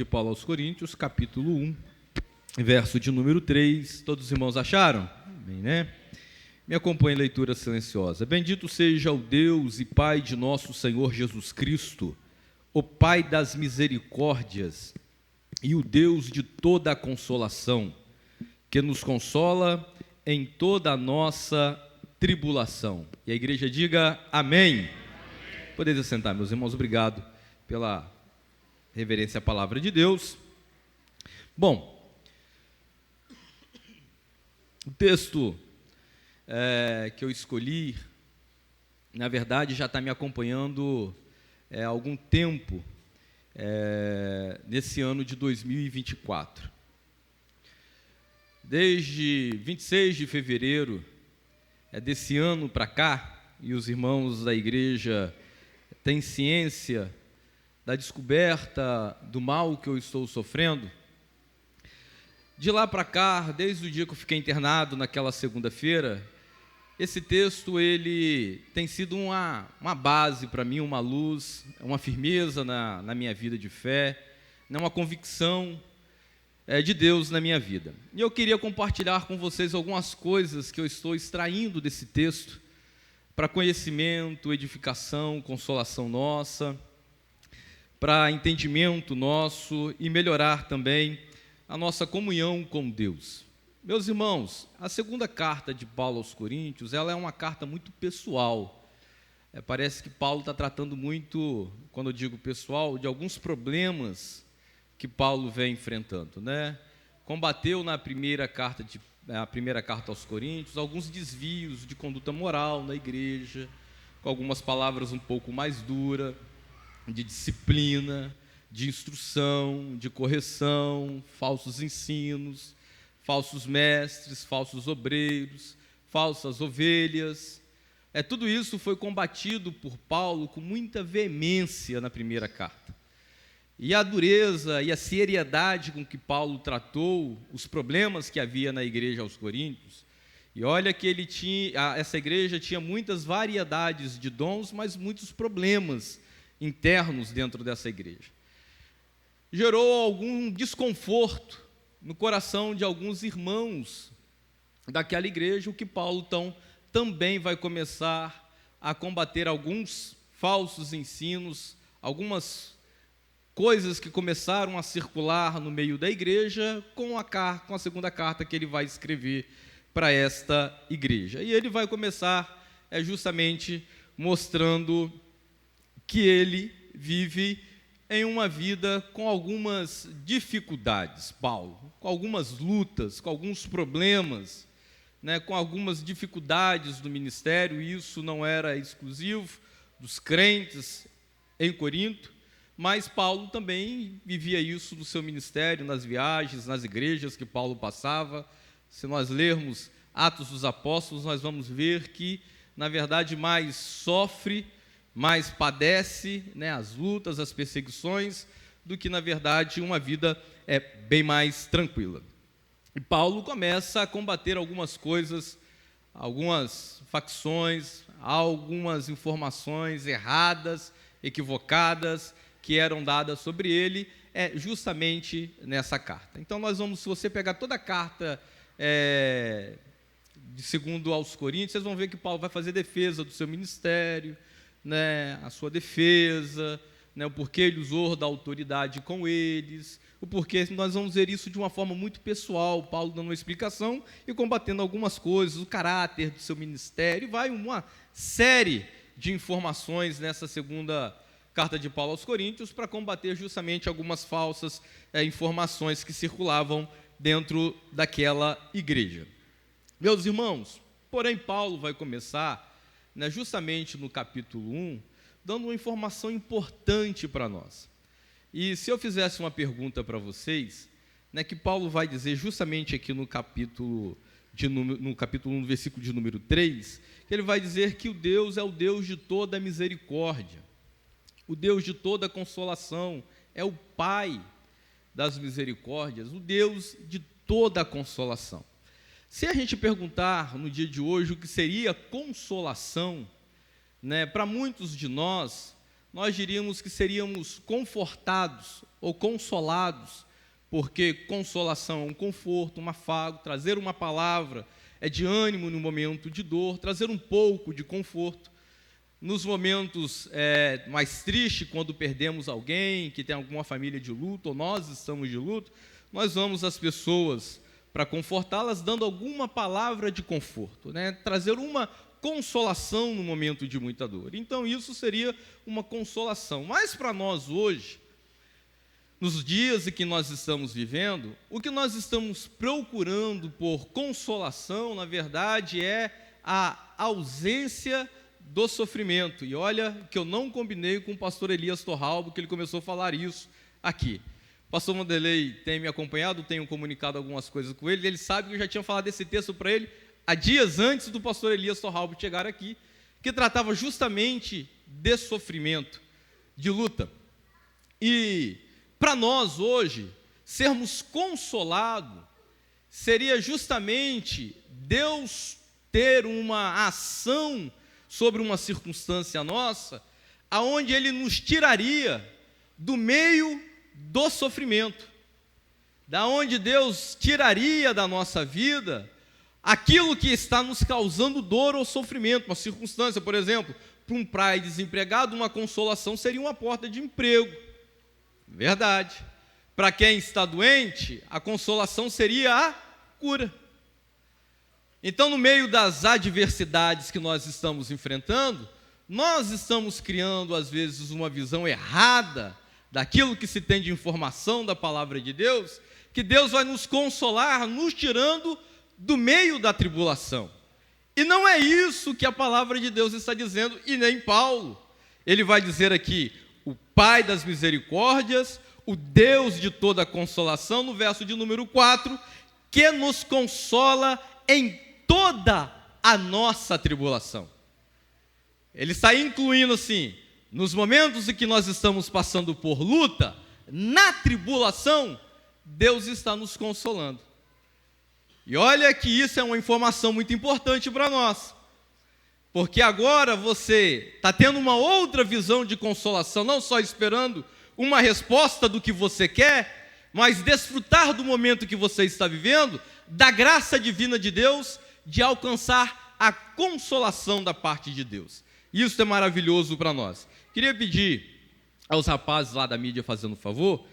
de Paulo aos Coríntios, capítulo 1, verso de número 3. Todos os irmãos acharam? Amém, né? Me acompanhe em leitura silenciosa. Bendito seja o Deus e Pai de nosso Senhor Jesus Cristo, o Pai das misericórdias e o Deus de toda a consolação, que nos consola em toda a nossa tribulação. E a igreja diga amém. Podeis assentar, meus irmãos, obrigado pela reverência à palavra de Deus. Bom, o texto que eu escolhi, na verdade, já está me acompanhando há algum tempo, nesse ano de 2024. Desde 26 de fevereiro desse ano para cá, e os irmãos da igreja têm ciência da descoberta do mal que eu estou sofrendo. De lá para cá, desde o dia que eu fiquei internado naquela segunda-feira, esse texto ele tem sido uma base para mim, uma luz, uma firmeza na minha vida de fé, uma convicção de Deus na minha vida. E eu queria compartilhar com vocês algumas coisas que eu estou extraindo desse texto para conhecimento, edificação, consolação nossa, para entendimento nosso e melhorar também a nossa comunhão com Deus. Meus irmãos, a segunda carta de Paulo aos Coríntios, ela é uma carta muito pessoal. Parece que Paulo está tratando muito, quando eu digo pessoal, de alguns problemas que Paulo vem enfrentando, né? Combateu na primeira carta aos Coríntios alguns desvios de conduta moral na igreja, com algumas palavras um pouco mais duras, de disciplina, de instrução, de correção, falsos ensinos, falsos mestres, falsos obreiros, falsas ovelhas. Tudo isso foi combatido por Paulo com muita veemência na primeira carta. E a dureza e a seriedade com que Paulo tratou os problemas que havia na igreja aos Coríntios, e olha que essa igreja tinha muitas variedades de dons, mas muitos problemas internos dentro dessa igreja. Gerou algum desconforto no coração de alguns irmãos daquela igreja, o que Paulo então também vai começar a combater alguns falsos ensinos, algumas coisas que começaram a circular no meio da igreja com a segunda carta que ele vai escrever para esta igreja. E ele vai começar justamente mostrando que ele vive em uma vida com algumas dificuldades, Paulo, com algumas lutas, com alguns problemas, com algumas dificuldades do ministério. E isso não era exclusivo dos crentes em Corinto, mas Paulo também vivia isso no seu ministério, nas viagens, nas igrejas que Paulo passava. Se nós lermos Atos dos Apóstolos, nós vamos ver que, na verdade, mais sofre, mais padece as lutas, as perseguições, do que, na verdade, uma vida bem mais tranquila. E Paulo começa a combater algumas coisas, algumas facções, algumas informações erradas, equivocadas, que eram dadas sobre ele, justamente nessa carta. Então nós vamos, se você pegar toda a carta de segundo aos Coríntios, vocês vão ver que Paulo vai fazer defesa do seu ministério, a sua defesa, o porquê ele usou da autoridade com eles, o porquê. Nós vamos ver isso de uma forma muito pessoal, Paulo dando uma explicação e combatendo algumas coisas, o caráter do seu ministério, e vai uma série de informações nessa segunda carta de Paulo aos Coríntios para combater justamente algumas falsas informações que circulavam dentro daquela igreja. Meus irmãos, porém Paulo vai começar justamente no capítulo 1, dando uma informação importante para nós. E se eu fizesse uma pergunta para vocês, que Paulo vai dizer justamente aqui no capítulo 1, no versículo de número 3, que ele vai dizer que o Deus é o Deus de toda misericórdia, o Deus de toda consolação, é o Pai das misericórdias, o Deus de toda consolação. Se a gente perguntar no dia de hoje o que seria consolação, para muitos de nós nós diríamos que seríamos confortados ou consolados, porque consolação é um conforto, um afago, trazer uma palavra é de ânimo no momento de dor, trazer um pouco de conforto. Nos momentos mais tristes, quando perdemos alguém, que tem alguma família de luto, ou nós estamos de luto, nós vamos às pessoas para confortá-las, dando alguma palavra de conforto, né? Trazer uma consolação no momento de muita dor. Então, isso seria uma consolação. Mas para nós hoje, nos dias em que nós estamos vivendo, o que nós estamos procurando por consolação, na verdade, é a ausência do sofrimento. E olha que eu não combinei com o pastor Elias Torralbo, que ele começou a falar isso aqui. O pastor Vanderlei tem me acompanhado, tenho comunicado algumas coisas com ele sabe que eu já tinha falado desse texto para ele há dias antes do pastor Elias Torralbo chegar aqui, que tratava justamente de sofrimento, de luta. E para nós hoje, sermos consolados, seria justamente Deus ter uma ação sobre uma circunstância nossa, aonde Ele nos tiraria do meio do sofrimento, da onde Deus tiraria da nossa vida aquilo que está nos causando dor ou sofrimento, uma circunstância, por exemplo, para um pai desempregado, uma consolação seria uma porta de emprego, verdade. Para quem está doente, a consolação seria a cura. Então, no meio das adversidades que nós estamos enfrentando, nós estamos criando, às vezes, uma visão errada daquilo que se tem de informação da palavra de Deus, que Deus vai nos consolar, nos tirando do meio da tribulação. E não é isso que a palavra de Deus está dizendo, e nem Paulo. Ele vai dizer aqui, o Pai das misericórdias, o Deus de toda consolação, no verso de número 4, que nos consola em toda a nossa tribulação. Ele está incluindo assim, nos momentos em que nós estamos passando por luta, na tribulação, Deus está nos consolando. E olha que isso é uma informação muito importante para nós, porque agora você está tendo uma outra visão de consolação, não só esperando uma resposta do que você quer, mas desfrutar do momento que você está vivendo, da graça divina de Deus, de alcançar a consolação da parte de Deus. Isso é maravilhoso para nós. Queria pedir aos rapazes lá da mídia, fazendo um favor,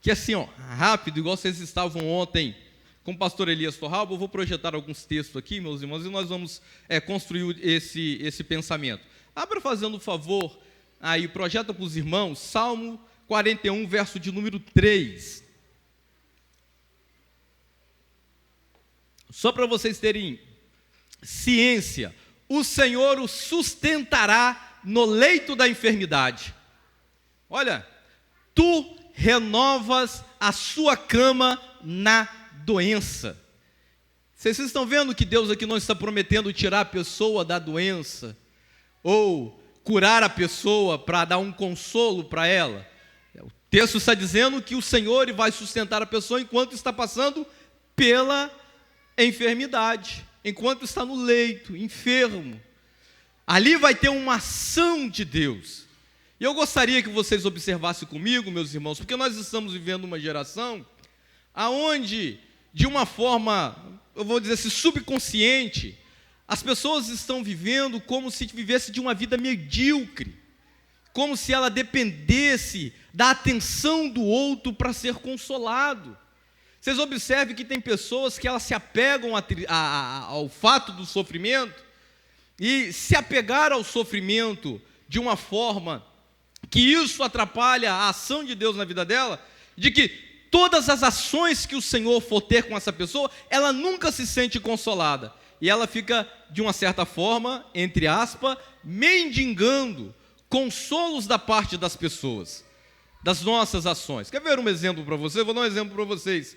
que assim, rápido, igual vocês estavam ontem com o pastor Elias Torralbo, eu vou projetar alguns textos aqui, meus irmãos, e nós vamos construir esse pensamento. Abra fazendo um favor, aí projeta para os irmãos, Salmo 41, verso de número 3. Só para vocês terem ciência, o Senhor o sustentará no leito da enfermidade. Olha, tu renovas a sua cama na doença. Vocês estão vendo que Deus aqui não está prometendo tirar a pessoa da doença, ou curar a pessoa para dar um consolo para ela. O texto está dizendo que o Senhor vai sustentar a pessoa enquanto está passando pela enfermidade, enquanto está no leito, enfermo. Ali vai ter uma ação de Deus. E eu gostaria que vocês observassem comigo, meus irmãos, porque nós estamos vivendo uma geração aonde, de uma forma, eu vou dizer assim, subconsciente, as pessoas estão vivendo como se vivesse de uma vida medíocre, como se ela dependesse da atenção do outro para ser consolado. Vocês observem que tem pessoas que elas se apegam ao fato do sofrimento, e se apegar ao sofrimento de uma forma que isso atrapalha a ação de Deus na vida dela, de que todas as ações que o Senhor for ter com essa pessoa, ela nunca se sente consolada, e ela fica, de uma certa forma, entre aspas, mendigando consolos da parte das pessoas, das nossas ações. Quer ver um exemplo para vocês? Vou dar um exemplo para vocês.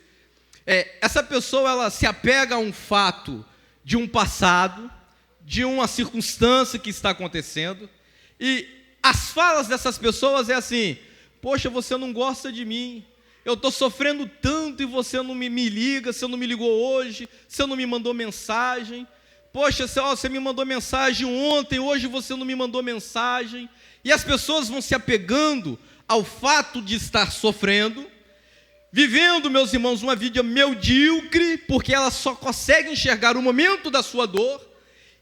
Essa pessoa, ela se apega a um fato de um passado, de uma circunstância que está acontecendo, e as falas dessas pessoas é assim: poxa, você não gosta de mim, eu estou sofrendo tanto e você não me liga, você não me ligou hoje, você não me mandou mensagem, Poxa, você me mandou mensagem ontem, hoje você não me mandou mensagem. E as pessoas vão se apegando ao fato de estar sofrendo, vivendo, meus irmãos, uma vida medíocre, porque ela só consegue enxergar o momento da sua dor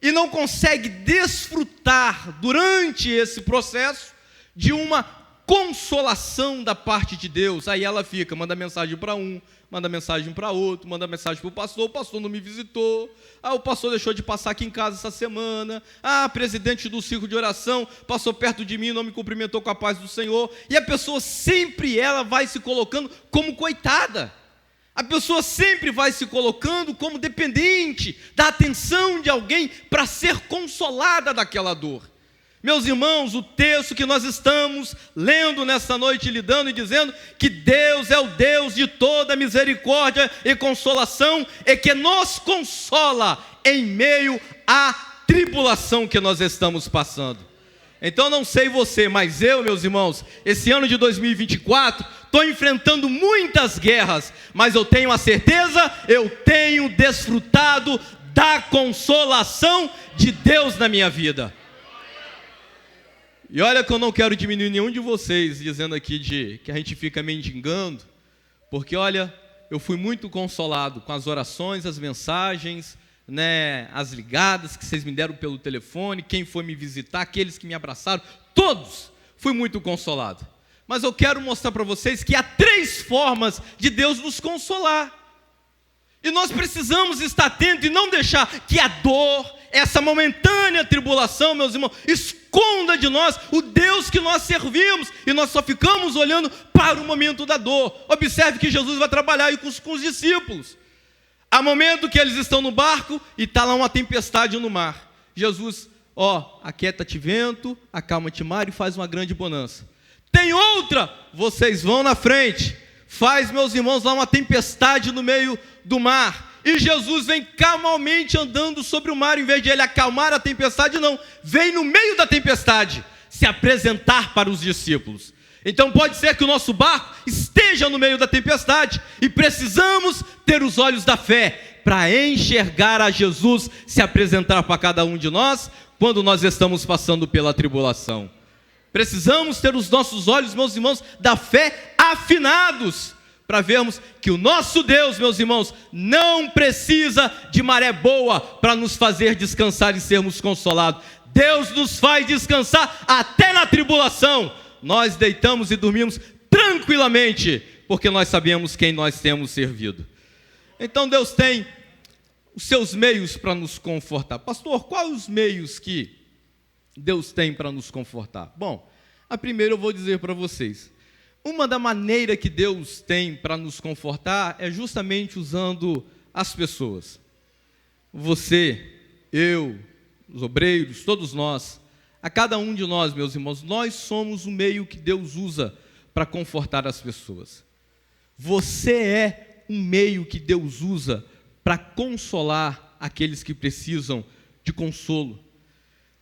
e não consegue desfrutar durante esse processo de uma consolação da parte de Deus. Aí ela fica, manda mensagem para um, manda mensagem para outro, manda mensagem para o pastor não me visitou, o pastor deixou de passar aqui em casa essa semana, presidente do círculo de oração passou perto de mim, não me cumprimentou com a paz do Senhor, e a pessoa sempre ela vai se colocando como coitada, a pessoa sempre vai se colocando como dependente da atenção de alguém para ser consolada daquela dor. Meus irmãos, o texto que nós estamos lendo nessa noite, lidando e dizendo que Deus é o Deus de toda misericórdia e consolação, e que nos consola em meio à tribulação que nós estamos passando. Então não sei você, mas eu, meus irmãos, esse ano de 2024, estou enfrentando muitas guerras, mas eu tenho a certeza, eu tenho desfrutado da consolação de Deus na minha vida. E olha que eu não quero diminuir nenhum de vocês, dizendo aqui que a gente fica mendigando, porque olha, eu fui muito consolado com as orações, as mensagens, as ligadas que vocês me deram pelo telefone, quem foi me visitar, aqueles que me abraçaram, todos, fui muito consolado. Mas eu quero mostrar para vocês que há 3 formas de Deus nos consolar. E nós precisamos estar atentos e não deixar que a dor, essa momentânea tribulação, meus irmãos, esconda de nós o Deus que nós servimos, e nós só ficamos olhando para o momento da dor. Observe que Jesus vai trabalhar aí com os discípulos. Há momento que eles estão no barco e está lá uma tempestade no mar. Jesus, aquieta-te vento, acalma-te mar, e faz uma grande bonança. Tem outra, vocês vão na frente, faz, meus irmãos, lá uma tempestade no meio do mar, e Jesus vem calmamente andando sobre o mar, em vez de ele acalmar a tempestade, não, vem no meio da tempestade se apresentar para os discípulos. Então pode ser que o nosso barco esteja no meio da tempestade, e precisamos ter os olhos da fé para enxergar a Jesus se apresentar para cada um de nós, quando nós estamos passando pela tribulação. Precisamos ter os nossos olhos, meus irmãos, da fé afinados, para vermos que o nosso Deus, meus irmãos, não precisa de maré boa para nos fazer descansar e sermos consolados. Deus nos faz descansar até na tribulação. Nós deitamos e dormimos tranquilamente, porque nós sabemos quem nós temos servido. Então Deus tem os seus meios para nos confortar. Pastor, quais os meios que Deus tem para nos confortar? Bom, a primeira eu vou dizer para vocês. Uma da maneira que Deus tem para nos confortar é justamente usando as pessoas. Você, eu, os obreiros, todos nós, a cada um de nós, meus irmãos, nós somos o meio que Deus usa para confortar as pessoas. Você é um meio que Deus usa para consolar aqueles que precisam de consolo.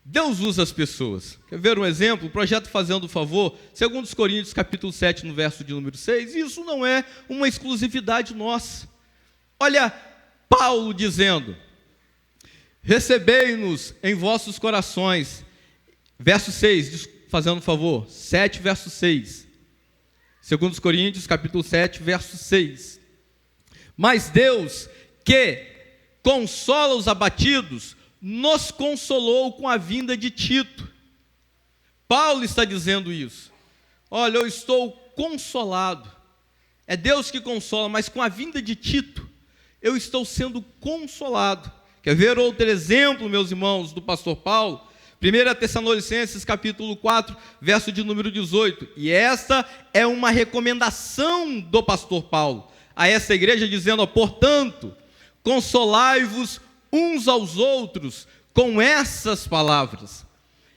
Deus usa as pessoas. Quer ver um exemplo? O projeto Fazendo o Favor, 2 Coríntios capítulo 7, no verso de número 6, isso não é uma exclusividade nossa. Olha Paulo dizendo: recebei-nos em vossos corações, verso 6, fazendo um favor, 7, verso 6, 2 Coríntios capítulo 7, verso 6, mas Deus, que consola os abatidos, nos consolou com a vinda de Tito. Paulo está dizendo isso. Olha, eu estou consolado. É Deus que consola, mas com a vinda de Tito, eu estou sendo consolado. Quer ver outro exemplo, meus irmãos, do pastor Paulo? 1 Tessalonicenses capítulo 4, verso de número 18. E esta é uma recomendação do pastor Paulo a essa igreja, dizendo: portanto, consolai-vos uns aos outros com essas palavras.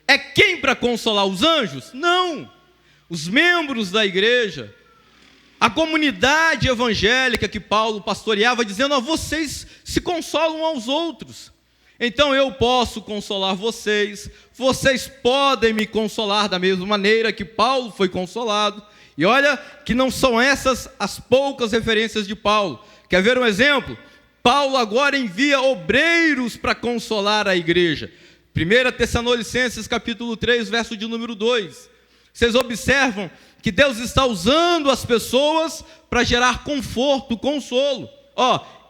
É quem para consolar? Os anjos? Não. Os membros da igreja, a comunidade evangélica que Paulo pastoreava, dizendo: vocês se consolam aos outros. Então eu posso consolar vocês, vocês podem me consolar da mesma maneira que Paulo foi consolado. E olha que não são essas as poucas referências de Paulo. Quer ver um exemplo? Paulo agora envia obreiros para consolar a igreja. 1 Tessalonicenses capítulo 3, verso de número 2. Vocês observam que Deus está usando as pessoas para gerar conforto, consolo.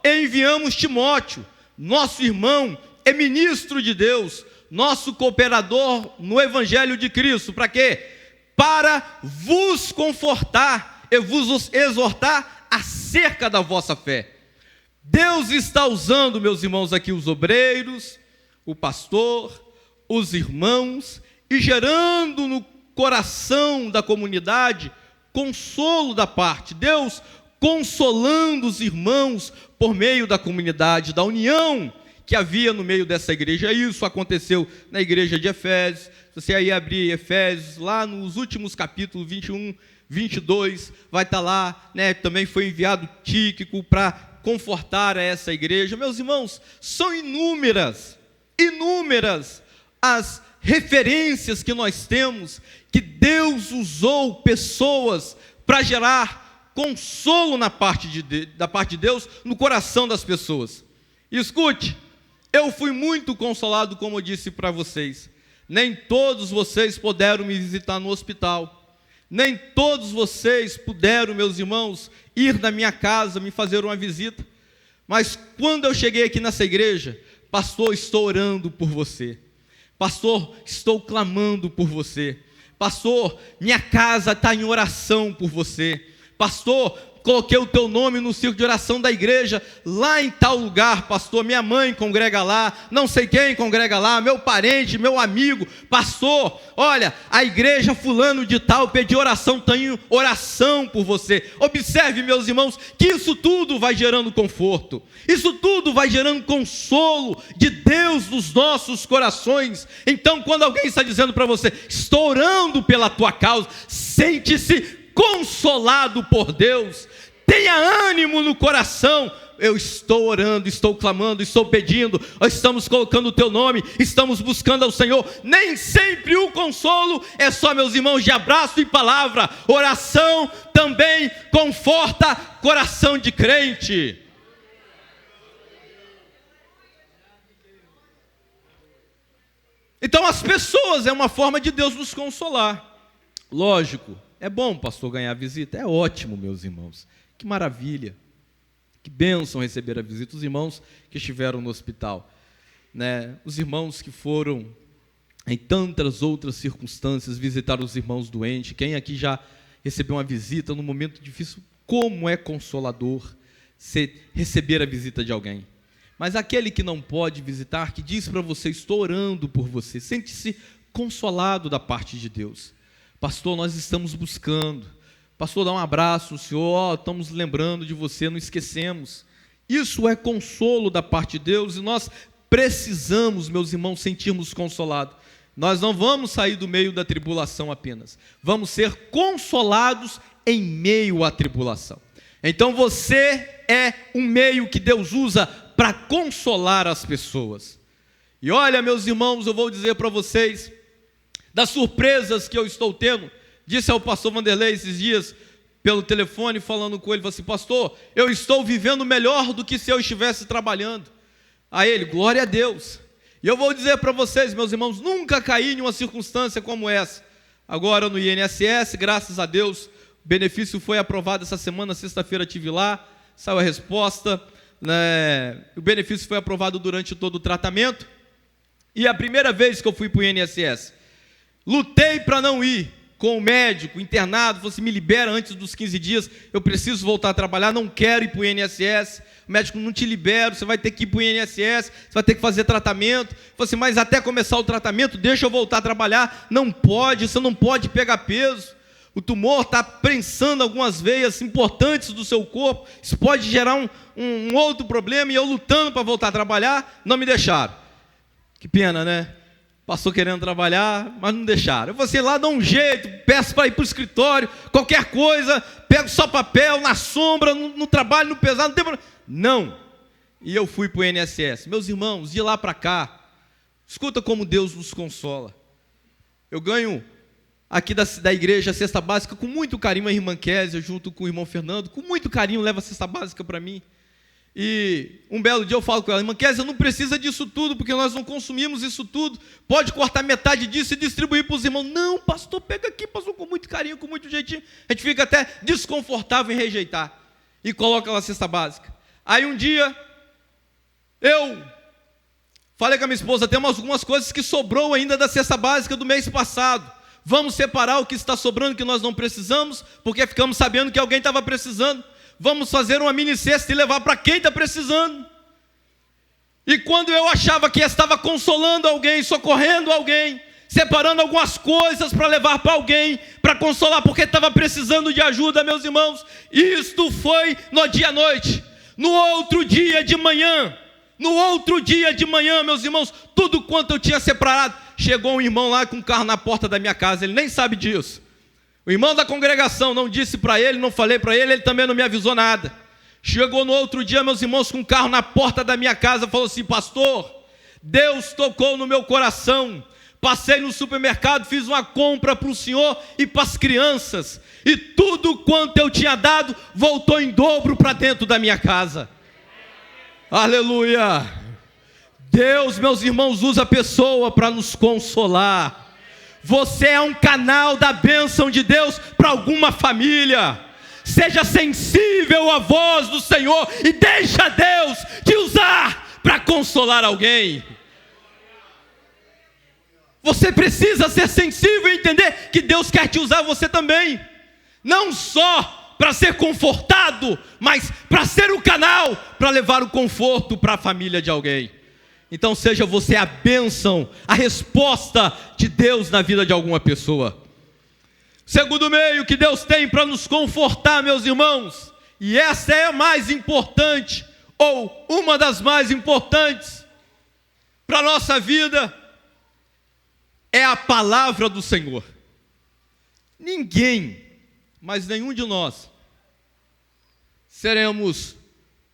Enviamos Timóteo, nosso irmão, é ministro de Deus, nosso cooperador no Evangelho de Cristo. Para quê? Para vos confortar e vos exortar acerca da vossa fé. Deus está usando, meus irmãos, aqui os obreiros, o pastor, os irmãos, e gerando no coração da comunidade consolo da parte. Deus consolando os irmãos por meio da comunidade, da união que havia no meio dessa igreja. Isso aconteceu na igreja de Efésios. Se você aí abrir Efésios, lá nos últimos capítulos 21, 22, vai estar lá, né? Também foi enviado Tíquico para confortar a essa igreja. Meus irmãos, são inúmeras as referências que nós temos, que Deus usou pessoas para gerar consolo da parte de Deus no coração das pessoas. E escute, eu fui muito consolado, como eu disse para vocês. Nem todos vocês puderam me visitar no hospital, nem todos vocês puderam, meus irmãos, ir na minha casa, me fazer uma visita, mas quando eu cheguei aqui nessa igreja, pastor, estou orando por você, pastor, estou clamando por você, pastor, minha casa está em oração por você, pastor, coloquei o teu nome no círculo de oração da igreja, lá em tal lugar, pastor, minha mãe congrega lá, não sei quem congrega lá, meu parente, meu amigo, pastor, olha, a igreja fulano de tal pediu oração, tenho oração por você. Observe, meus irmãos, que isso tudo vai gerando conforto, isso tudo vai gerando consolo de Deus nos nossos corações. Então, quando alguém está dizendo para você, estou orando pela tua causa, sente-se consolado por Deus, tenha ânimo no coração. Eu estou orando, estou clamando, estou pedindo, estamos colocando o teu nome, estamos buscando ao Senhor. Nem sempre o consolo é só, meus irmãos, de abraço e palavra. Oração também conforta coração de crente. Então as pessoas é uma forma de Deus nos consolar. Lógico, é bom, pastor, ganhar visita? É ótimo, meus irmãos. Que maravilha. Que bênção receber a visita. Os irmãos que estiveram no hospital, né? Os irmãos que foram em tantas outras circunstâncias visitar os irmãos doentes. Quem aqui já recebeu uma visita num momento difícil? Como é consolador receber a visita de alguém. Mas aquele que não pode visitar, que diz para você, estou orando por você, sente-se consolado da parte de Deus. Pastor, nós estamos buscando. Pastor, dá um abraço, Senhor, estamos lembrando de você, não esquecemos. Isso é consolo da parte de Deus e nós precisamos, meus irmãos, sentirmos consolados. Nós não vamos sair do meio da tribulação apenas. Vamos ser consolados em meio à tribulação. Então você é um meio que Deus usa para consolar as pessoas. E olha, meus irmãos, eu vou dizer para vocês, das surpresas que eu estou tendo. Disse ao pastor Vanderlei esses dias, pelo telefone, falando com ele, falou assim, pastor, eu estou vivendo melhor do que se eu estivesse trabalhando. A ele, glória a Deus. E eu vou dizer para vocês, meus irmãos, nunca caí em uma circunstância como essa. Agora no INSS, graças a Deus, o benefício foi aprovado essa semana, sexta-feira estive lá, saiu a resposta, né? O benefício foi aprovado durante todo o tratamento. E a primeira vez que eu fui para o INSS, lutei para não ir, com o médico, internado, falou assim, me libera antes dos 15 dias, eu preciso voltar a trabalhar, não quero ir para o INSS, o médico não te libera, você vai ter que ir para o INSS, você vai ter que fazer tratamento, falou assim, mas até começar o tratamento, deixa eu voltar a trabalhar, não pode, você não pode pegar peso, o tumor está prensando algumas veias importantes do seu corpo, isso pode gerar um outro problema, e eu lutando para voltar a trabalhar, não me deixaram. Que pena, né? Passou querendo trabalhar, mas não deixaram. Eu vou lá, dá um jeito, peço para ir para o escritório, qualquer coisa, pego só papel, na sombra, no trabalho, no pesado, não tem problema. Não. E eu fui para o INSS. Meus irmãos, de lá para cá, escuta como Deus nos consola. Eu ganho aqui da igreja a cesta básica com muito carinho, a irmã Kézia, junto com o irmão Fernando, com muito carinho leva a cesta básica para mim. E um belo dia eu falo com ela: irmã Kézia, não precisa disso tudo, porque nós não consumimos isso tudo. Pode cortar metade disso e distribuir para os irmãos. Não, pastor, pega aqui, pastor, com muito carinho, com muito jeitinho. A gente fica até desconfortável em rejeitar. E coloca na cesta básica. Aí um dia, eu falei com a minha esposa: temos algumas coisas que sobrou ainda da cesta básica do mês passado. Vamos separar o que está sobrando, que nós não precisamos, porque ficamos sabendo que alguém estava precisando. Vamos fazer uma mini cesta e levar para quem está precisando. E quando eu achava que estava consolando alguém, socorrendo alguém, separando algumas coisas para levar para alguém, para consolar, porque estava precisando de ajuda, meus irmãos, isto foi no dia à noite. No outro dia de manhã, meus irmãos, tudo quanto eu tinha separado, chegou um irmão lá com um carro na porta da minha casa, ele nem sabe disso. O irmão da congregação, não disse para ele, não falei para ele, ele também não me avisou nada. Chegou no outro dia, meus irmãos, com um carro na porta da minha casa, falou assim: pastor, Deus tocou no meu coração, passei no supermercado, fiz uma compra para o senhor e para as crianças, e tudo quanto eu tinha dado, voltou em dobro para dentro da minha casa. Aleluia! Deus, meus irmãos, usa a pessoa para nos consolar. Você é um canal da bênção de Deus para alguma família. Seja sensível à voz do Senhor e deixa Deus te usar para consolar alguém. Você precisa ser sensível e entender que Deus quer te usar você também. Não só para ser confortado, mas para ser o canal para levar o conforto para a família de alguém. Então seja você a bênção, a resposta de Deus na vida de alguma pessoa. Segundo meio que Deus tem para nos confortar, meus irmãos, e essa é a mais importante, ou uma das mais importantes para a nossa vida, é a palavra do Senhor. Ninguém, mas nenhum de nós, seremos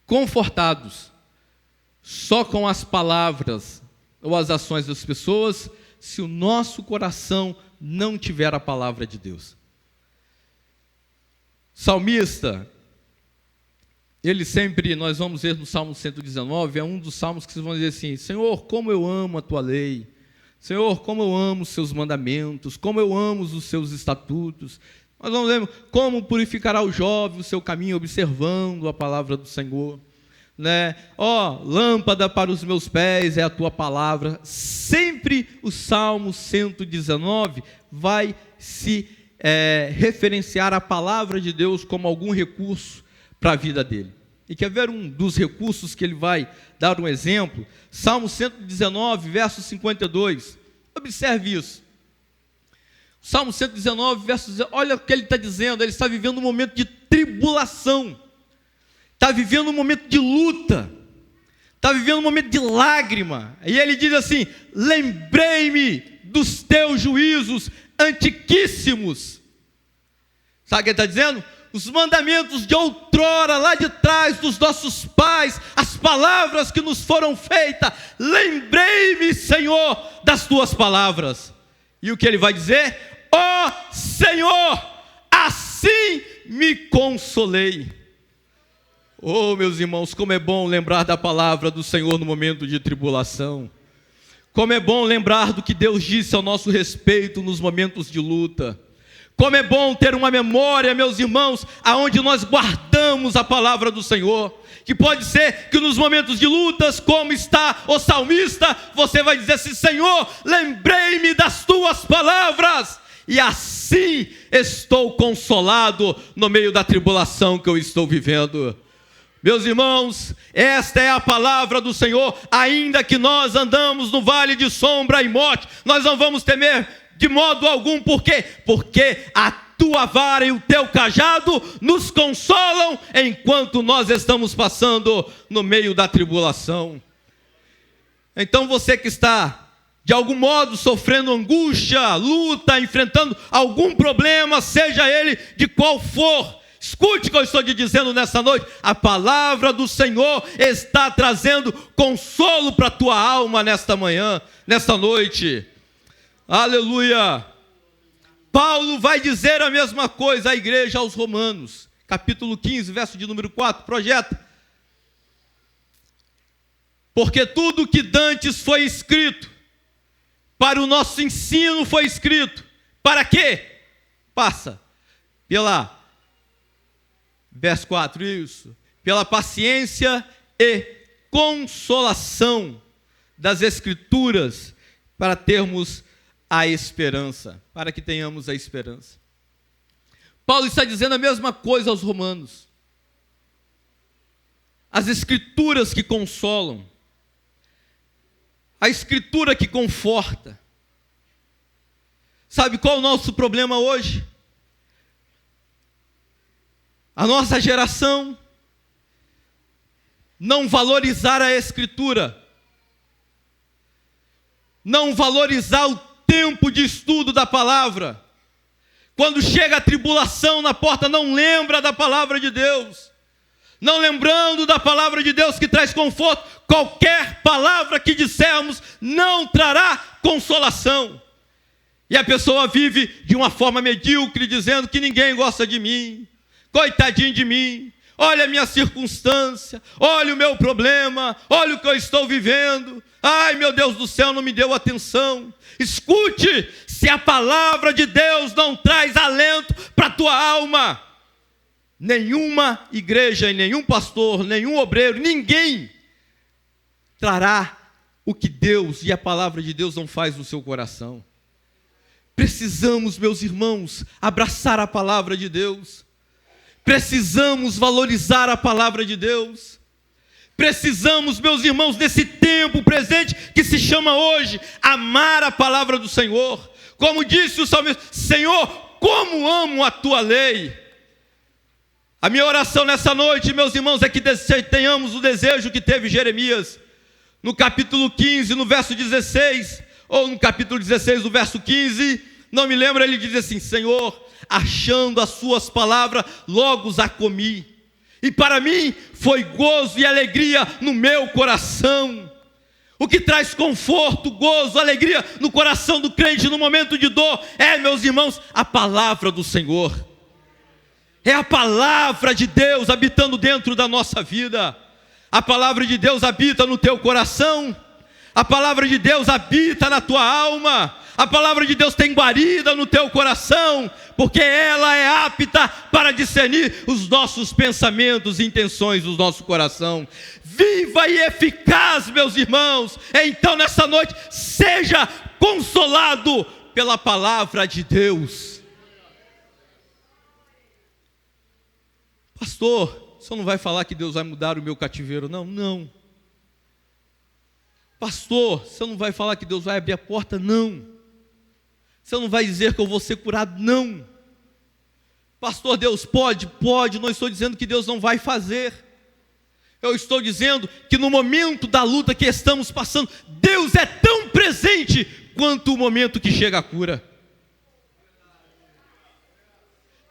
confortados só com as palavras ou as ações das pessoas, se o nosso coração não tiver a palavra de Deus. Salmista, ele sempre, nós vamos ver no Salmo 119, é um dos salmos que vocês vão dizer assim: Senhor, como eu amo a tua lei, Senhor, como eu amo os seus mandamentos, como eu amo os seus estatutos. Nós vamos ver como purificará o jovem o seu caminho, observando a palavra do Senhor. Lâmpada para os meus pés é a tua palavra. Sempre o Salmo 119 vai se referenciar a palavra de Deus como algum recurso para a vida dele. E quer ver um dos recursos que ele vai dar um exemplo? Salmo 119, verso 52. Observe isso. Salmo 119, verso 52. Olha o que ele está dizendo. Ele está vivendo um momento de tribulação. Está vivendo um momento de luta, está vivendo um momento de lágrima, e ele diz assim: lembrei-me dos teus juízos antiquíssimos. Sabe o que ele está dizendo? Os mandamentos de outrora, lá de trás, dos nossos pais, as palavras que nos foram feitas, lembrei-me, Senhor, das tuas palavras. E o que ele vai dizer? Ó Senhor, assim me consolei. Oh, meus irmãos, como é bom lembrar da palavra do Senhor no momento de tribulação. Como é bom lembrar do que Deus disse ao nosso respeito nos momentos de luta. Como é bom ter uma memória, meus irmãos, aonde nós guardamos a palavra do Senhor. Que pode ser que nos momentos de lutas, como está o salmista, você vai dizer assim: Senhor, lembrei-me das tuas palavras, e assim estou consolado no meio da tribulação que eu estou vivendo. Meus irmãos, esta é a palavra do Senhor. Ainda que nós andamos no vale de sombra e morte, nós não vamos temer de modo algum. Por quê? Porque a tua vara e o teu cajado nos consolam enquanto nós estamos passando no meio da tribulação. Então você que está de algum modo sofrendo angústia, luta, enfrentando algum problema, seja ele de qual for, escute o que eu estou te dizendo nessa noite. A palavra do Senhor está trazendo consolo para a tua alma nesta manhã, nesta noite. Aleluia. Paulo vai dizer a mesma coisa à igreja aos Romanos, capítulo 15, verso de número 4, projeta. Porque tudo que dantes foi escrito, para o nosso ensino foi escrito. Para quê? Passa pela, verso 4, isso. Pela paciência e consolação das Escrituras, para termos a esperança, para que tenhamos a esperança. Paulo está dizendo a mesma coisa aos romanos. As Escrituras que consolam, a Escritura que conforta. Sabe qual é o nosso problema hoje? A nossa geração não valorizar a Escritura, não valorizar o tempo de estudo da palavra. Quando chega a tribulação na porta, não lembra da palavra de Deus. Não lembrando da palavra de Deus que traz conforto, qualquer palavra que dissermos não trará consolação. E a pessoa vive de uma forma medíocre, dizendo que ninguém gosta de mim, coitadinho de mim, olha a minha circunstância, olha o meu problema, olha o que eu estou vivendo, ai meu Deus do céu, não me deu atenção. Escute, se a palavra de Deus não traz alento para a tua alma, nenhuma igreja e nenhum pastor, nenhum obreiro, ninguém trará o que Deus e a palavra de Deus não faz no seu coração. Precisamos, meus irmãos, abraçar a palavra de Deus. Precisamos valorizar a palavra de Deus. Precisamos, meus irmãos, nesse tempo presente que se chama hoje, amar a palavra do Senhor. Como disse o salmista, Senhor, como amo a tua lei. A minha oração nessa noite, meus irmãos, é que tenhamos o desejo que teve Jeremias, no capítulo 15, no verso 16, ou no capítulo 16, no verso 15, não me lembro, ele diz assim, Senhor, achando as suas palavras, logo as comi, e para mim foi gozo e alegria no meu coração. O que traz conforto, gozo, alegria no coração do crente no momento de dor, meus irmãos, a palavra do Senhor. É a palavra de Deus habitando dentro da nossa vida. A palavra de Deus habita no teu coração. A palavra de Deus habita na tua alma. A palavra de Deus tem guarida no teu coração, porque ela é apta para discernir os nossos pensamentos e intenções do nosso coração. Viva e eficaz, meus irmãos. Então, nessa noite, seja consolado pela palavra de Deus. Pastor, você não vai falar que Deus vai mudar o meu cativeiro? Não, não. Pastor, você não vai falar que Deus vai abrir a porta? Não. Você não vai dizer que eu vou ser curado? Não. Pastor, Deus pode? Pode. Não estou dizendo que Deus não vai fazer. Eu estou dizendo que no momento da luta que estamos passando, Deus é tão presente quanto o momento que chega a cura.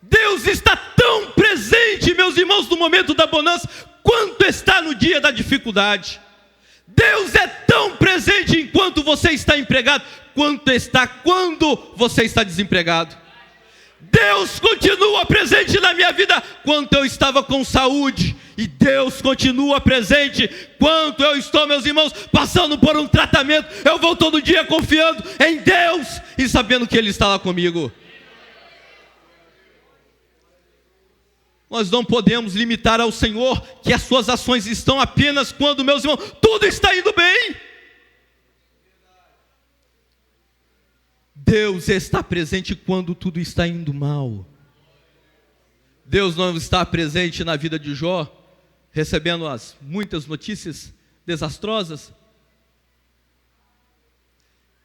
Deus está tão presente, meus irmãos, no momento da bonança, quanto está no dia da dificuldade. Deus é tão presente enquanto você está empregado, quanto está quando você está desempregado. Deus continua presente na minha vida quanto eu estava com saúde, e Deus continua presente quanto eu estou, meus irmãos, passando por um tratamento. Eu vou todo dia confiando em Deus e sabendo que Ele está lá comigo. Nós não podemos limitar ao Senhor que as suas ações estão apenas quando, meus irmãos, tudo está indo bem. Deus está presente quando tudo está indo mal. Deus não está presente na vida de Jó, recebendo as muitas notícias desastrosas.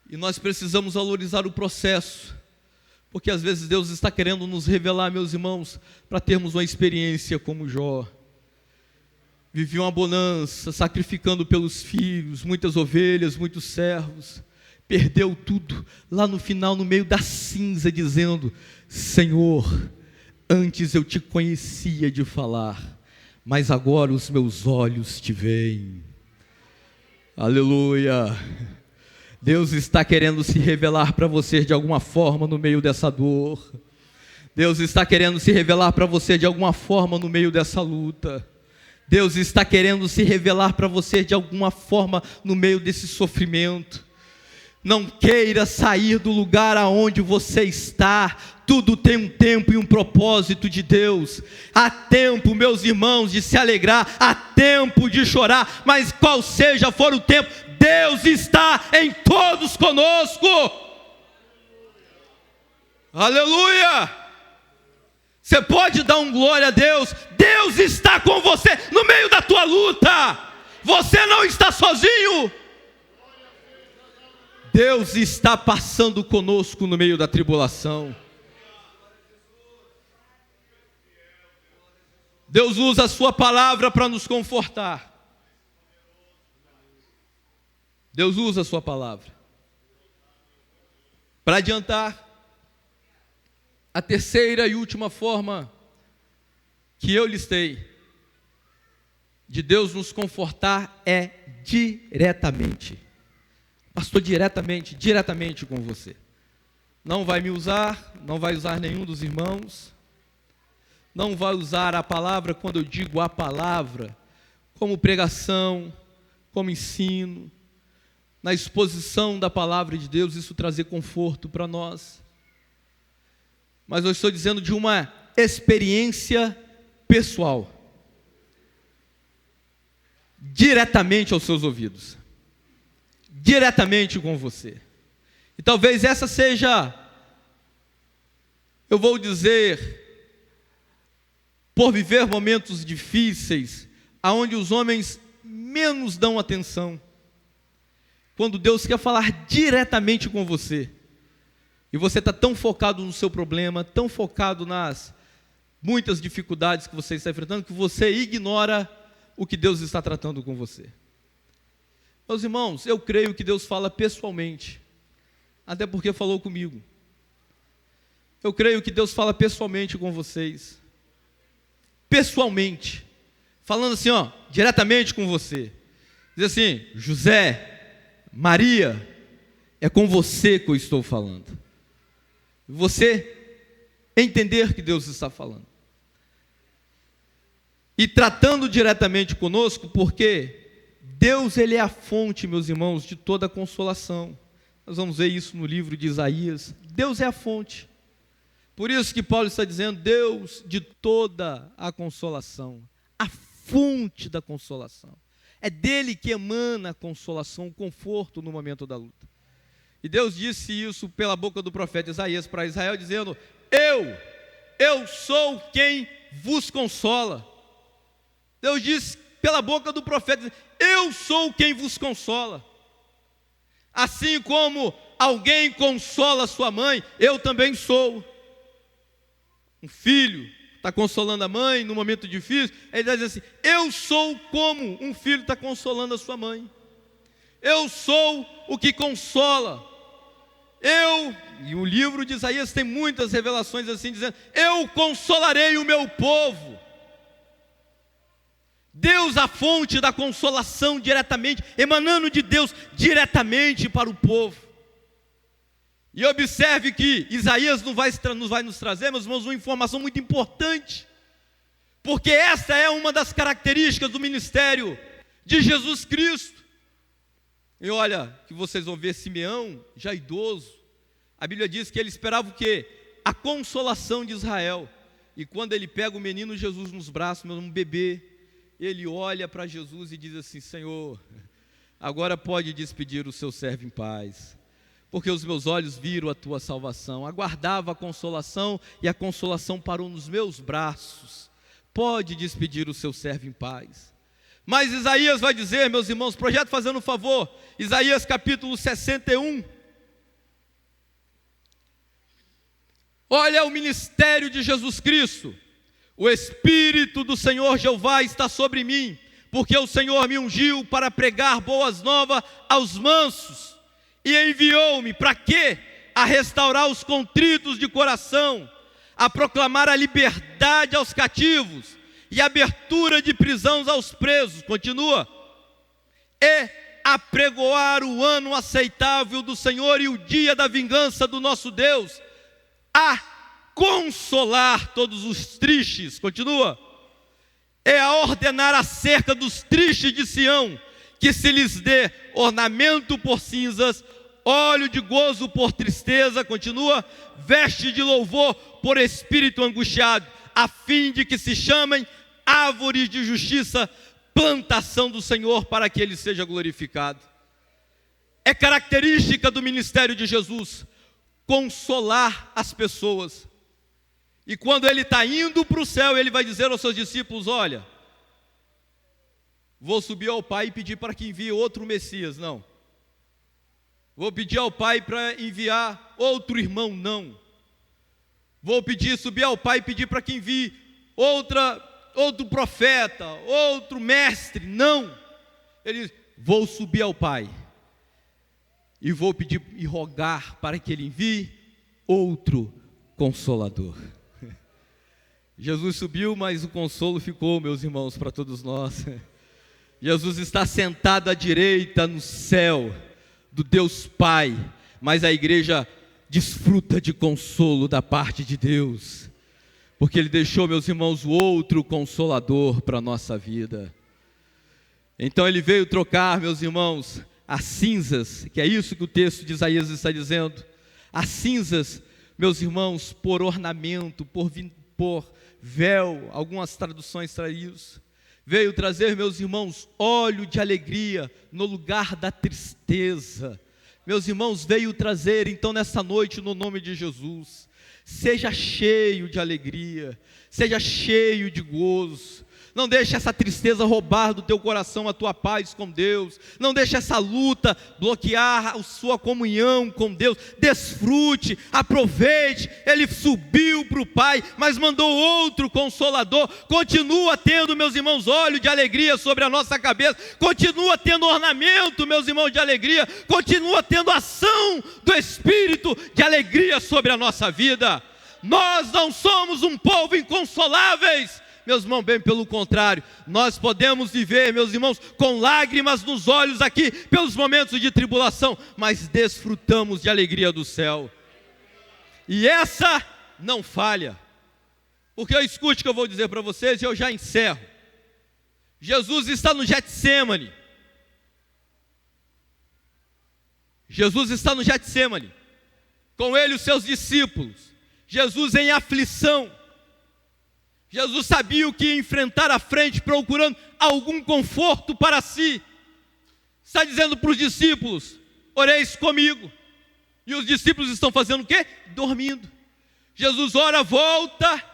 E nós precisamos valorizar o processo. Porque às vezes Deus está querendo nos revelar, meus irmãos, para termos uma experiência como Jó. Vivia uma bonança, sacrificando pelos filhos, muitas ovelhas, muitos servos. Perdeu tudo, lá no final, no meio da cinza, dizendo, Senhor, antes eu te conhecia de falar, mas agora os meus olhos te veem. Aleluia! Deus está querendo se revelar para você de alguma forma no meio dessa dor. Deus está querendo se revelar para você de alguma forma no meio dessa luta. Deus está querendo se revelar para você de alguma forma no meio desse sofrimento. Não queira sair do lugar aonde você está. Tudo tem um tempo e um propósito de Deus. Há tempo, meus irmãos, de se alegrar, há tempo de chorar, mas qual seja for o tempo, Deus está em todos conosco. Aleluia! Você pode dar um glória a Deus. Deus está com você no meio da tua luta. Você não está sozinho. Deus está passando conosco no meio da tribulação. Deus usa a sua palavra para nos confortar. Deus usa a sua palavra para adiantar. A terceira e última forma que eu listei de Deus nos confortar é diretamente. Pastor, diretamente com você. Não vai me usar, não vai usar nenhum dos irmãos, não vai usar a palavra, quando eu digo a palavra, como pregação, como ensino, na exposição da palavra de Deus, isso trazer conforto para nós. Mas eu estou dizendo de uma experiência pessoal, diretamente aos seus ouvidos, diretamente com você. E talvez essa seja, eu vou dizer, por viver momentos difíceis, aonde os homens menos dão atenção, quando Deus quer falar diretamente com você, e você está tão focado no seu problema, tão focado nas muitas dificuldades que você está enfrentando, que você ignora o que Deus está tratando com você. Meus irmãos, eu creio que Deus fala pessoalmente, até porque falou comigo. Eu creio que Deus fala pessoalmente com vocês, pessoalmente, falando assim, diretamente com você. Diz assim: José, Maria, é com você que eu estou falando. Você entender que Deus está falando. E tratando diretamente conosco, porque Deus, Ele é a fonte, meus irmãos, de toda a consolação. Nós vamos ver isso no livro de Isaías. Deus é a fonte. Por isso que Paulo está dizendo, Deus de toda a consolação, a fonte da consolação. É dele que emana a consolação, o conforto no momento da luta. E Deus disse isso pela boca do profeta Isaías para Israel, dizendo: eu sou quem vos consola. Deus disse pela boca do profeta: eu sou quem vos consola. Assim como alguém consola sua mãe, eu também sou. Um filho está consolando a mãe no momento difícil, ele diz assim: eu sou como um filho está consolando a sua mãe. Eu sou o que consola. E o livro de Isaías tem muitas revelações assim, dizendo: eu consolarei o meu povo. Deus, a fonte da consolação diretamente, emanando de Deus diretamente para o povo. E observe que Isaías nos vai nos trazer, meus irmãos, uma informação muito importante, porque essa é uma das características do ministério de Jesus Cristo. E olha, que vocês vão ver Simeão, já idoso, a Bíblia diz que ele esperava o quê? A consolação de Israel. E quando ele pega o menino Jesus nos braços, um bebê, ele olha para Jesus e diz assim: Senhor, agora pode despedir o seu servo em paz, porque os meus olhos viram a tua salvação. Aguardava a consolação, e a consolação parou nos meus braços. Pode despedir o seu servo em paz. Mas Isaías vai dizer, meus irmãos, projeto fazendo um favor, Isaías capítulo 61. Olha o ministério de Jesus Cristo. O Espírito do Senhor Jeová está sobre mim, porque o Senhor me ungiu para pregar boas novas aos mansos, e enviou-me para quê? A restaurar os contritos de coração, a proclamar a liberdade aos cativos, e abertura de prisões aos presos. Continua. E apregoar o ano aceitável do Senhor e o dia da vingança do nosso Deus, a consolar todos os tristes. Continua. é a ordenar acerca dos tristes de Sião, que se lhes dê ornamento por cinzas, óleo de gozo por tristeza, continua, veste de louvor por espírito angustiado, a fim de que se chamem árvores de justiça, plantação do Senhor, para que Ele seja glorificado. É característica do ministério de Jesus consolar as pessoas. E quando Ele está indo para o céu, Ele vai dizer aos seus discípulos: olha, vou subir ao Pai e pedir para que envie outro Messias. Não. Vou pedir ao Pai para enviar outro irmão. Não. Vou subir ao Pai e pedir para que envie outro profeta, outro mestre. Não. Ele diz: vou subir ao Pai e vou pedir e rogar para que Ele envie outro Consolador. Jesus subiu, mas o consolo ficou, meus irmãos, para todos nós. Jesus está sentado à direita no céu do Deus Pai, mas a igreja desfruta de consolo da parte de Deus, porque Ele deixou, meus irmãos, o outro Consolador para a nossa vida. Então Ele veio trocar, meus irmãos, as cinzas, que é isso que o texto de Isaías está dizendo, as cinzas, meus irmãos, por ornamento, por véu, algumas traduções trazem isso. Veio trazer, meus irmãos, óleo de alegria no lugar da tristeza. Meus irmãos, veio trazer, então, nessa noite, no nome de Jesus, seja cheio de alegria, seja cheio de gozo. Não deixe essa tristeza roubar do teu coração a tua paz com Deus. Não deixe essa luta bloquear a sua comunhão com Deus. Desfrute, aproveite. Ele subiu para o Pai, mas mandou outro Consolador. Continua tendo, meus irmãos, óleo de alegria sobre a nossa cabeça. Continua tendo ornamento, meus irmãos, de alegria. Continua tendo ação do Espírito de alegria sobre a nossa vida. Nós não somos um povo inconsoláveis, meus irmãos, bem pelo contrário, nós podemos viver, meus irmãos, com lágrimas nos olhos aqui, pelos momentos de tribulação, mas desfrutamos de alegria do céu, e essa não falha, porque escute o que eu vou dizer para vocês, e eu já encerro. Jesus está no Getsemane, com Ele os seus discípulos, Jesus em aflição. Jesus sabia o que ia enfrentar à frente, procurando algum conforto para si. Está dizendo para os discípulos: oreis comigo. E os discípulos estão fazendo o quê? Dormindo. Jesus ora, volta.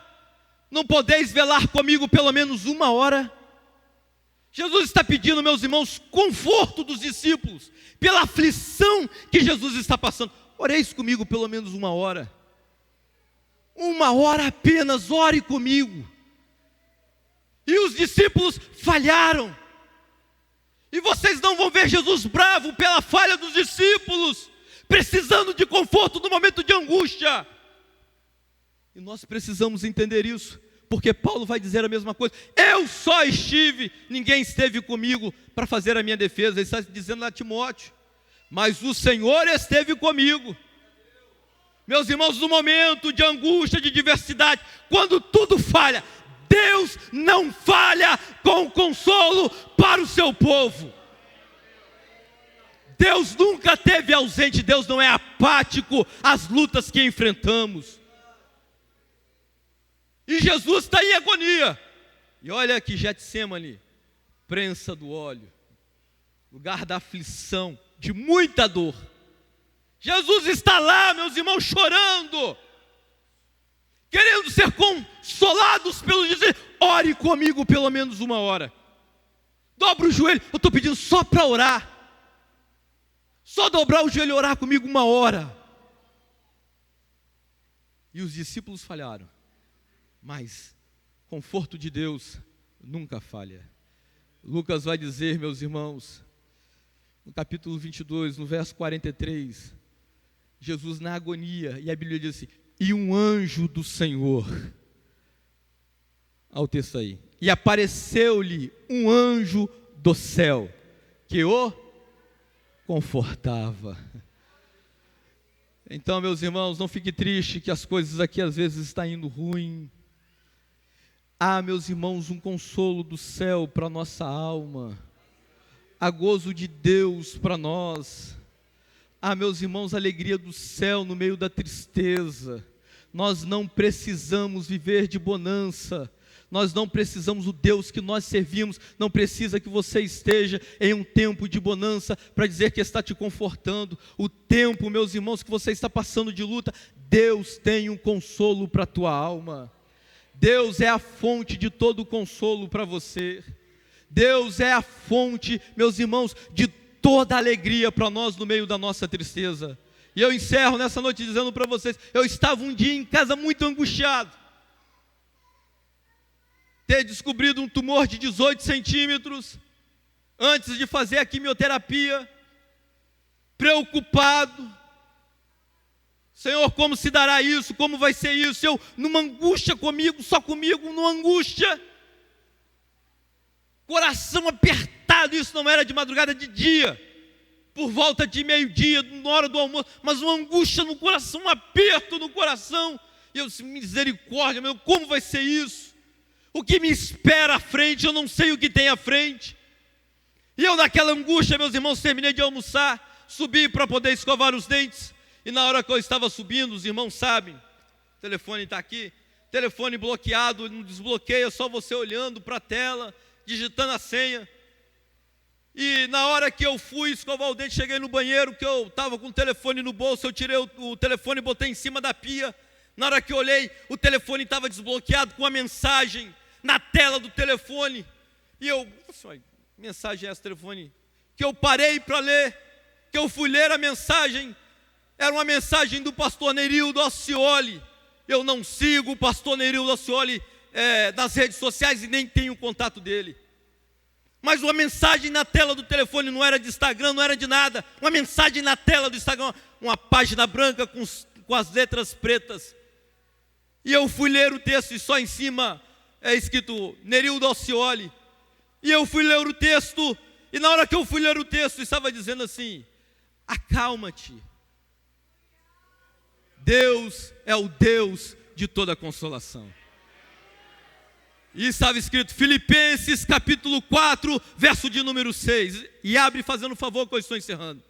Não podeis velar comigo pelo menos 1 hora? Jesus está pedindo, meus irmãos, conforto dos discípulos, pela aflição que Jesus está passando. Oreis comigo pelo menos 1 hora. 1 hora apenas, ore comigo. E os discípulos falharam. E vocês não vão ver Jesus bravo pela falha dos discípulos, precisando de conforto no momento de angústia. E nós precisamos entender isso, porque Paulo vai dizer a mesma coisa. Eu só estive, ninguém esteve comigo para fazer a minha defesa. Ele está dizendo a Timóteo, mas o Senhor esteve comigo. Meus irmãos, no momento de angústia, de diversidade, quando tudo falha, Deus não falha com consolo para o seu povo. Deus nunca esteve ausente, Deus não é apático às lutas que enfrentamos. E Jesus está em agonia. E olha que Getsemane, prensa do óleo, lugar da aflição, de muita dor. Jesus está lá, meus irmãos, chorando, querendo ser consolados pelos discípulos. Ore comigo pelo menos 1 hora. Dobra o joelho, eu estou pedindo só para orar. Só dobrar o joelho e orar comigo 1 hora. E os discípulos falharam. Mas conforto de Deus nunca falha. Lucas vai dizer, meus irmãos, no capítulo 22, no verso 43, Jesus na agonia, e a Bíblia diz assim: e um anjo do Senhor, olha o texto aí, e apareceu-lhe um anjo do céu, que o confortava. Então, meus irmãos, não fique triste que as coisas aqui às vezes estão indo ruim. Há, meus irmãos, um consolo do céu para a nossa alma, há gozo de Deus para nós, há, meus irmãos, alegria do céu no meio da tristeza. Nós não precisamos viver de bonança, nós não precisamos, o Deus que nós servimos não precisa que você esteja em um tempo de bonança para dizer que está te confortando. O tempo, meus irmãos, que você está passando de luta, Deus tem um consolo para a tua alma. Deus é a fonte de todo consolo para você. Deus é a fonte, meus irmãos, de toda alegria para nós no meio da nossa tristeza. E eu encerro nessa noite dizendo para vocês, eu estava um dia em casa muito angustiado, ter descobrido um tumor de 18 centímetros, antes de fazer a quimioterapia, preocupado, Senhor, como se dará isso, como vai ser isso, eu numa angústia comigo, só comigo, numa angústia, coração apertado, isso não era de madrugada, de dia, por volta de meio-dia, na hora do almoço, mas uma angústia no coração, um aperto no coração, e eu disse, misericórdia, meu, como vai ser isso? O que me espera à frente, eu não sei o que tem à frente. E eu naquela angústia, meus irmãos, terminei de almoçar, subi para poder escovar os dentes, e na hora que eu estava subindo, os irmãos sabem, o telefone está aqui, telefone bloqueado, não desbloqueia, só você olhando para a tela, digitando a senha. E na hora que eu fui escovar o dente, cheguei no banheiro, que eu estava com o telefone no bolso, eu tirei o telefone e botei em cima da pia. Na hora que eu olhei, o telefone estava desbloqueado com a mensagem na tela do telefone. E eu, mensagem é essa, telefone? Que eu parei para ler, que eu fui ler a mensagem, era uma mensagem do pastor Nerildo Alcioli. Eu não sigo o pastor Nerildo Alcioli nas redes sociais e nem tenho contato dele. Mas uma mensagem na tela do telefone, não era de Instagram, não era de nada. Uma mensagem na tela do Instagram, uma página branca com as letras pretas. E eu fui ler o texto e só em cima é escrito Nerildo Alcioli. E eu fui ler o texto, e na hora que eu fui ler o texto, estava dizendo assim, acalma-te. Deus é o Deus de toda consolação. E estava escrito Filipenses capítulo 4, verso de número 6. E abre fazendo um favor que eu estou encerrando.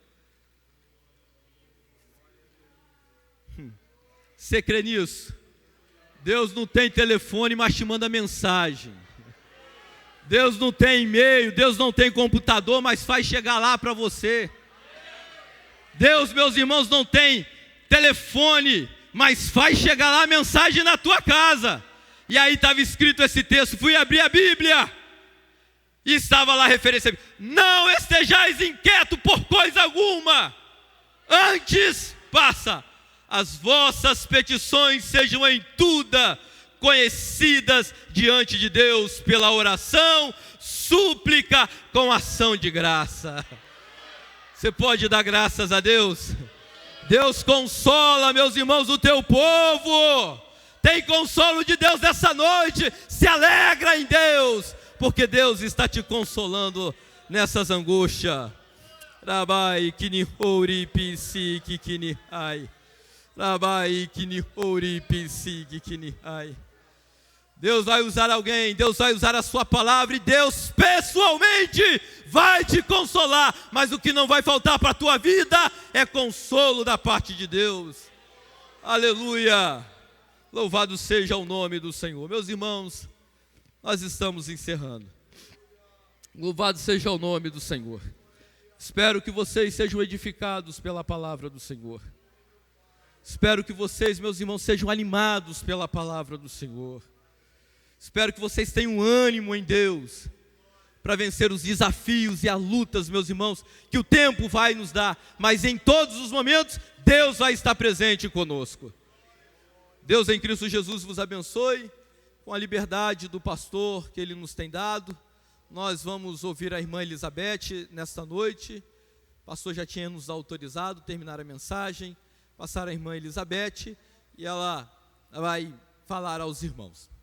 Você crê nisso? Deus não tem telefone, mas te manda mensagem. Deus não tem e-mail, Deus não tem computador, mas faz chegar lá para você. Deus, meus irmãos, não tem telefone, mas faz chegar lá a mensagem na tua casa. E aí estava escrito esse texto, fui abrir a Bíblia, e estava lá a referência, não estejais inquieto por coisa alguma, antes, as vossas petições sejam em tudo conhecidas diante de Deus, pela oração, súplica, com ação de graça. Você pode dar graças a Deus? Deus consola, meus irmãos, o teu povo. Tem consolo de Deus nessa noite, se alegra em Deus, porque Deus está te consolando nessas angústias. Rabai kini hori pisiki kini ai. Rabai kini hori pisiki kini ai. Deus vai usar alguém, Deus vai usar a sua palavra e Deus pessoalmente vai te consolar, mas o que não vai faltar para a tua vida é consolo da parte de Deus. Aleluia. Louvado seja o nome do Senhor. Meus irmãos, nós estamos encerrando. Louvado seja o nome do Senhor. Espero que vocês sejam edificados pela palavra do Senhor. Espero que vocês, meus irmãos, sejam animados pela palavra do Senhor. Espero que vocês tenham ânimo em Deus para vencer os desafios e as lutas, meus irmãos, que o tempo vai nos dar, mas em todos os momentos Deus vai estar presente conosco. Deus em Cristo Jesus vos abençoe, com a liberdade do pastor que Ele nos tem dado. Nós vamos ouvir a irmã Elizabeth nesta noite. O pastor já tinha nos autorizado terminar a mensagem, passar a irmã Elizabeth e ela vai falar aos irmãos.